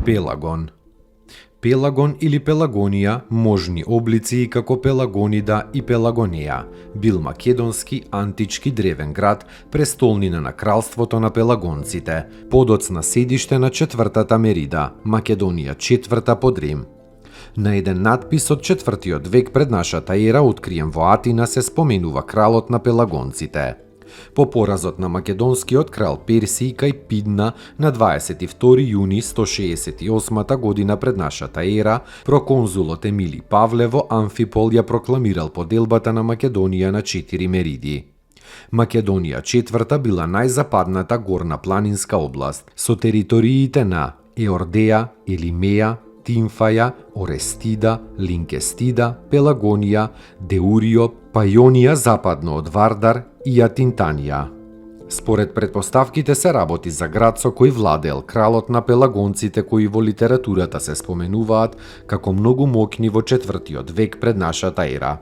Пелагон. Пелагон или Пелагонија, можни облици и како Пелагонида и Пелагонеја, бил македонски антички древен град, престолнина на кралството на пелагонците, подоцна седиште на четвртата Мерида, Македонија четврта под Рим. На еден надпис од 4 век пред нашата ера, откриен во Атина, се споменува кралот на пелагонците. По поразот на македонскиот крал Персиј кај Пидна на 22 јуни 168 година пред нашата ера, проконзулот Емилий Павле во Амфипол ја прокламирал поделбата на Македонија на 4 мериди. Македонија четврта била најзападната горна планинска област, со териториите на Еордеја, Елимеја, Тимфаја, Орестида, Линкестида, Пелагонија, Деурио, Пајонија западно од Вардар и Атинтанија. Според претпоставките се работи за град со кој владеел кралот на пелагонците, кои во литературата се споменуваат како многу моќни во 4 век пред нашата ера.